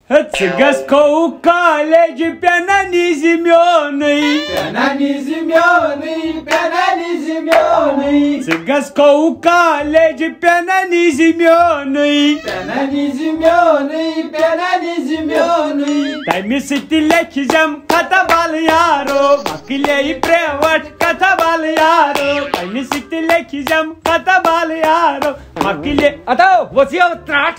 Tsigas kau college penanizimionai. Tsigas kau college penanizimionai. Tami sitilekizam katabal yaro. Makilei prevat katabal yaro. Tami sitilekizam katabal yaro. Makile. Atau what's your track?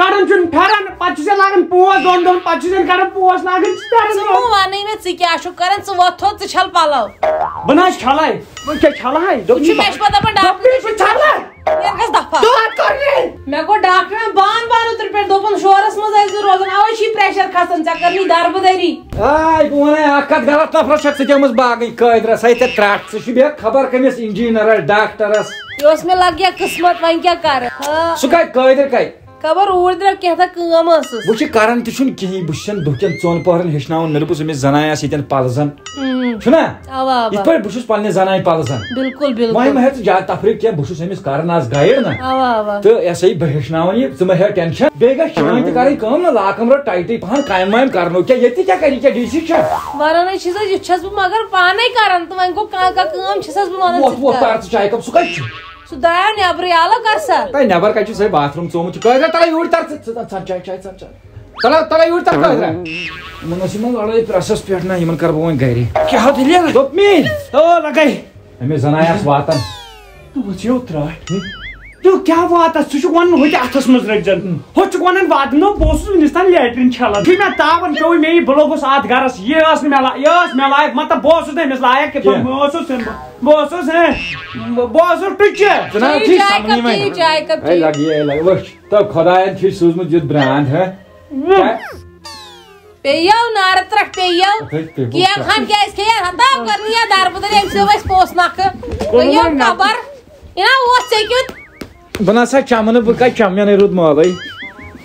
کڑان چھُن پھیران پتہٕ چھُ لاگان پوش دۄن دۄہن پتہٕ چھُ کڑان پوش لاگان ژٕ وَنٕے مےٚ ژٕ کیٛاہ چھُکھ کران ژٕ وۄتھ تھوٚد ژٕ چھل پلو بہٕ نہ حظ چھلے بہٕ کیٛاہ چھلہے مےٚ چھُ پتہٕ دپان گژھ دفا مےٚ گوٚو ڈاکٹرن بان اوترٕ پٮ۪ٹھ دوٚپُن شورس منٛز ٲسۍ زِ روزان اوے چھُے پریشر کھسان ژےٚ کٔرنی دربٕدٔری بہٕ وَنے اکھ کتھ غلط نفرس چھکھ ژٕ دِمٕژ باغٕے قٲدرس ہے ژےٚ ترٛٹھ ژٕ چھُ بیٚیہِ خبر کٔمِس انجیٖنرس ڈاکٹرس یہِ اوس مےٚ لگیا قٕسمت وۄنۍ کیٛاہ کرٕ سُہ کتہِ قٲدر کتہِ خبر اوٗرۍ درٛاو کینٛژھا کٲم ٲسٕس بہٕ چھُ کران تہِ چھُنہٕ کِہینۍ بہٕ چھُسن دۄہ کٮ۪ن ژۄن پہرن ہیٚچھناوان مےٚ دوٚپُس أمِس زنانہِ آسہِ ییٚتٮ۪ن پلزن چھُنا یِتھ پٲٹھۍ بہٕ چھُس پننہِ زنانہِ پلزن بالکل بالکل وۄنۍ مہ ہیٚہ ژٕ زیادٕ تفریٖق کینٛہہ بہٕ چھُس أمِس کران آز گایڈ نا تہٕ یہِ ہسا یہِ بہٕ ہیٚچھناوان یہِ ژٕ مہ ہیٚہ ٹٮ۪نشن بیٚیہِ گژھِ چٲنۍ تہِ کرٕنۍ کٲم نا لاکم رٹ ٹایٹٕے پہن کامہِ وامہِ کرنو کیٛاہ ییٚتہِ کیٛاہ کری کیٛاہ ڈی سی چھا ورٲے چھس یہِ چھس بہٕ مگر پانے کران تہٕ وۄنۍ گوٚو کانٛہہ کٲم چھسس بہٕ ونان تار ژٕ چاے کپ سُہ کتہِ چھُ سُہ درٛایو نٮ۪برٕے الگ کر سا تۄہہِ نٮ۪بر کتہِ چھُ سُے باتھ روٗم ژومُت چھُ قٲدرا تلا یوٗرۍ تر ژٕ ژن چاے چاے ژن چاے تلا یوٗرۍ تر قٲدرا یِمن ٲس یِمن لڑٲے پریسس پٮ۪ٹھ نا یِمن کرٕ بہٕ وۄنۍ گرِ کیٛاہ دٔلیٖل دوٚپ مے لگے أمِس زنانہِ آسہٕ واتان وٕچھو ترٛٹھ تہٕ کیٛاہ واتس ژٕ چھُکھ ونان ہوٚتہِ اتھس منٛز رٔٹزن ہُہ چھُکھ ونان واتنو بہٕ اوسُس وُنِس تام لیٹرِن چھلان یُتھُے مےٚ تاون پیوٚو مےٚ یہِ بہٕ لوٚگُس اتھ گرس یہِ ٲس نہٕ مےٚ لایق مطلب بہٕ اوسُس نہٕ أمِس لایق کہِ بہٕ اوسُس وٕچھ تو خۄداین چھُے سوٗزمُت یُتھ برٛانٛد ہا پیٚیو نارٕ ترٛکھ پیٚیو کیک ہن کیٛازِ کھیٚیہِ ہتاو کرنہِ یا دربٕدٔری أمۍ سۭتۍ ٲسۍ پوس نکھٕ پیٚیو خبر یہِ نا اوس ژےٚ کیُتھ بہٕ نسا چمہٕ نہٕ بہٕ کتہِ چمہٕ مےٚ نَے روٗد مٲلٕے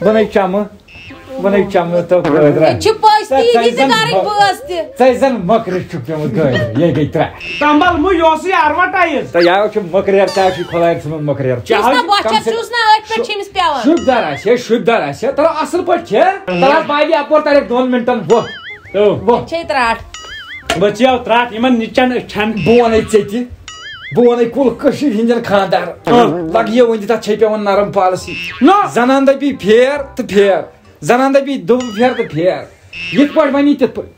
بہٕ نَے چمہٕ تو قٲدرا یہِ چھِ پٔژھۍ تہِ یہِ تہِ کرٕنۍ بٲژ تہِ ژےٚ زن مۄکرِتھ چھُکھ پیوٚمُت قٲدر یے گٔے ترٛٹھ کمبل مُہ یہِ اوسُے ایڈوَٹایز تہٕ یاو چھُ مۄکریر ژےٚ چھُے خۄداین ژھُنمُت مۄکریر چھُس نا بۄچھر چھُس نا أتھۍ پٮ۪ٹھ چھِ أمِس پیٚوان شُب دار آسہِ ہے شُب دار آسہِ ہے ترا اصٕل پٲٹھۍ کھے ترا باجہِ اپور ترٮ۪کھ 2 منٹن وۄتھ چھے ترٛٹھ بچیو ترٛٹھ یِمن نِچن أچھن بہٕ وَنے ژےٚ تہِ بہٕ وَنے کُل کٔشیٖرِ ہِنٛدٮ۪ن خانٛدار لگہِ وۄنۍ تتھ چھے پیوان نرم پالسی زنان دپی پھیر تہٕ پھیر زنان دپی دُبہٕ پھیر تہٕ پھیر یِتھ پٲٹھۍ وَنی تِتھ پٲٹھۍ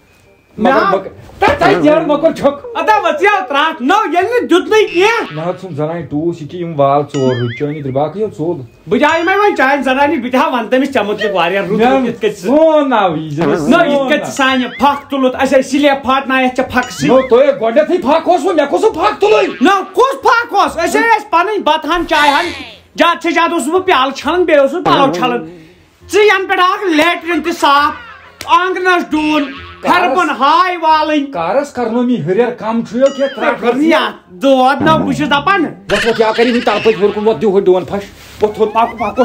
مۄکُر چھُکھ ادا وچیو ترٛٹھ نو ییٚلہِ نہٕ دیُتنٕے کینٛہہ مےٚ حظ ژھُن زنانہِ ٹوٗس یہِ کہِ یِم وال ژور رُدۍ چٲنی درباکٕے یو ژوٚل بہٕ جایمے وۄنۍ چانہِ زنانہِ بہٕ تہِ ہا ونہٕ تٔمِس ژےٚ مُتلِق واریاہ رُت یِتھ کٔنۍ سوناو یہِ نہ یِتھ کٔنۍ ژٕ سانہِ پھکھ تُلُتھ اَسہِ ٲسۍ سِلیپ پھاٹنایتھ ژےٚ پھکہٕ سۭتۍ تۄہہِ گۄڈنیتھٕے پھکھ اوسوٕ مےٚ کُس پھکھ تُلٕنۍ نہ کُس پھکھ اوس أسۍ ٲسۍ پنٕنۍ بتہٕ ہن چاے ہن زیادٕ سے زیادٕ اوسُس بہٕ پیالہٕ چھلان بیٚیہِ اوسُس پلو چھلان ژٕ ینہٕ پٮ۪ٹھ آکھ لیٹرِن تہِ صاف آنگنس ڈوٗن پھربن ہاے والٕنۍ کارس کرنو مےٚ ہُریر کم چھُ دود نہ بہٕ چھُس دپان کیٛاہ کری تل پٔتۍ ہیوٚر کُن وۄتھ دِو ہُہ ڈوٗن پھش وۄتھ پکو